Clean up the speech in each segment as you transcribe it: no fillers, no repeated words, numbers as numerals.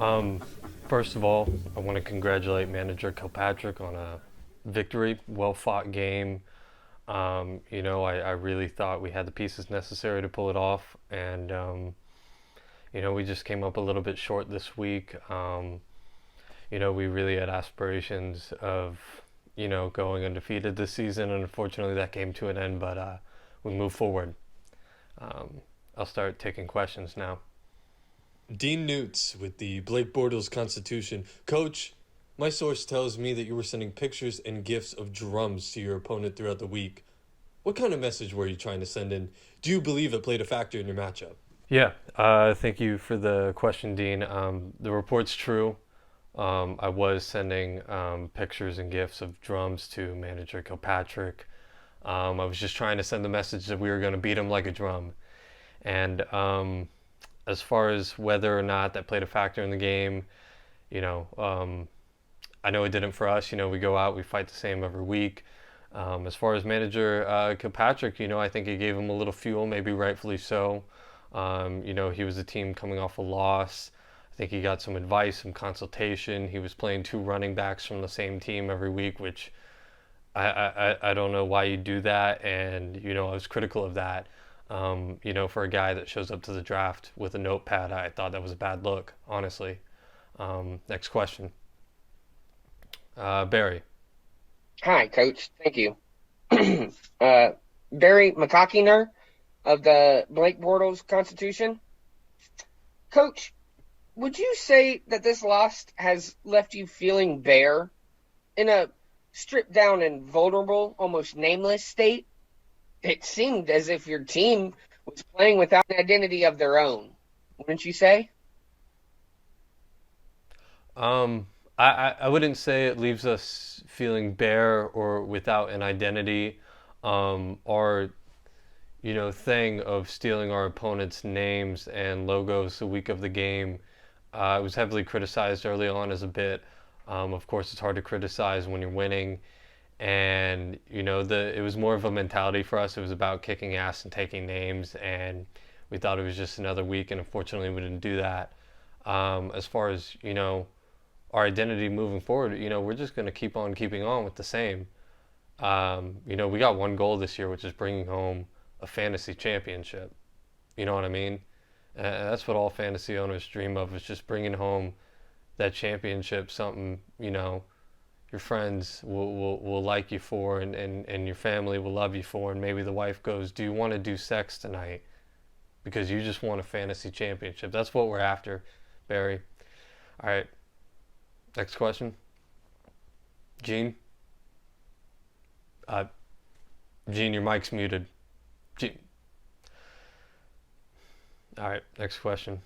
Um, First of all, I want to congratulate manager Kilpatrick on a victory, well fought game. I really thought we had the pieces necessary to pull it off, and we just came up a little bit short this week. We really had aspirations of, going undefeated this season, and unfortunately that came to an end, but we move forward. Um, I'll start taking questions now. Dean Newts with the Blake Bortles Constitution. Coach, my source tells me that you were sending pictures and gifs of drums to your opponent throughout the week. What kind of message were you trying to send in? Do you believe it played a factor in your matchup? Yeah, thank you for the question, Dean. The report's true. I was sending pictures and gifs of drums to manager Kilpatrick. I was just trying to send the message that we were going to beat him like a drum. And as far as whether or not that played a factor in the game, you know, um, I know it didn't for us. We go out, we fight the same every week. As far as manager Kilpatrick, I think it gave him a little fuel, maybe rightfully so. He was a team coming off a loss. I think he got some advice, some consultation. He was playing two running backs from the same team every week, which I don't know why you do that. And, I was critical of that. For a guy that shows up to the draft with a notepad, I thought that was a bad look, honestly. Next question. Barry. Hi, Coach. Thank you. Barry McCockiner of the Blake Bortles Constitution. Coach, would you say that this loss has left you feeling bare in a stripped down and vulnerable, almost nameless state? It seemed as if your team was playing without an identity of their own, wouldn't you say? I wouldn't say it leaves us feeling bare or without an identity. Our thing of stealing our opponent's names and logos the week of the game. It was heavily criticized early on as a bit. Of course, it's hard to criticize when you're winning, and it was more of a mentality for us. It was about kicking ass and taking names, and we thought it was just another week, and unfortunately, we didn't do that. As far as our identity moving forward, we're just going to keep on keeping on with the same. We got one goal this year, which is bringing home a fantasy championship. You know what I mean? That's what all fantasy owners dream of, is just bringing home that championship, something, your friends will like you for, and your family will love you for, and maybe the wife goes, do you want to do sex tonight? Because you just won a fantasy championship. That's what we're after, Barry. All right, next question. Gene? Uh, Gene, your mic's muted. Gene. All right, next question.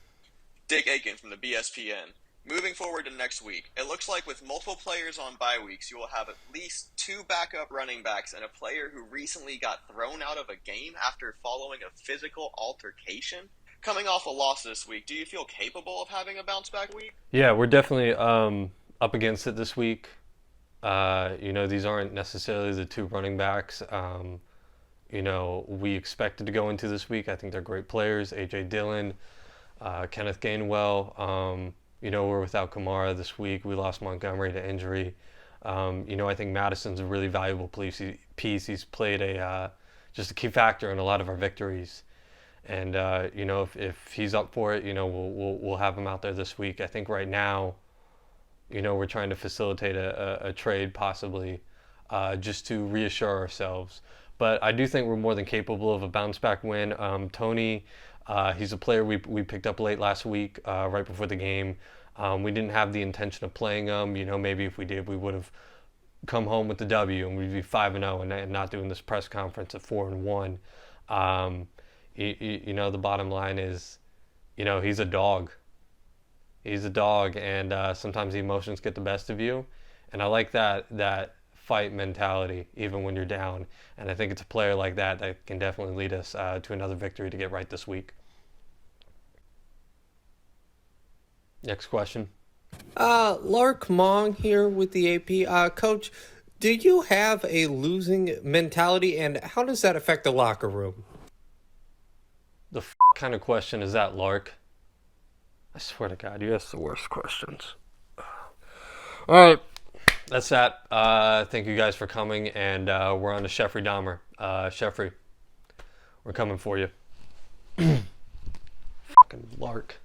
Dick Aiken from the BSPN. Moving forward to next week, it looks like with multiple players on bye weeks, you will have at least two backup running backs and a player who recently got thrown out of a game after following a physical altercation. Coming off a loss this week, do you feel capable of having a bounce back week? Yeah, we're definitely up against it this week. These aren't necessarily the two running backs. We expected to go into this week. I think they're great players. A.J. Dillon, Kenneth Gainwell. We're without Kamara this week. We lost Montgomery to injury. I think Madison's a really valuable piece. He's played just a key factor in a lot of our victories. And if he's up for it, we'll have him out there this week. I think right now, we're trying to facilitate a trade possibly, just to reassure ourselves. But I do think we're more than capable of a bounce back win. Tony, he's a player we picked up late last week, right before the game. We didn't have the intention of playing him. Maybe if we did, we would have come home with the W and we'd be 5-0 and not doing this press conference at 4-1. The bottom line is, he's a dog. He's a dog, and sometimes the emotions get the best of you. And I like that fight mentality, even when you're down. And I think it's a player like that that can definitely lead us to another victory to get right this week. Next question. Lark Mong here with the AP. Coach, do you have a losing mentality, and how does that affect the locker room? The kind of question is that, Lark? I swear to God, you ask the worst questions. All right. That's that. Thank you guys for coming, and we're on to Jeffrey Dahmer. Jeffrey, we're coming for you. Fucking lark.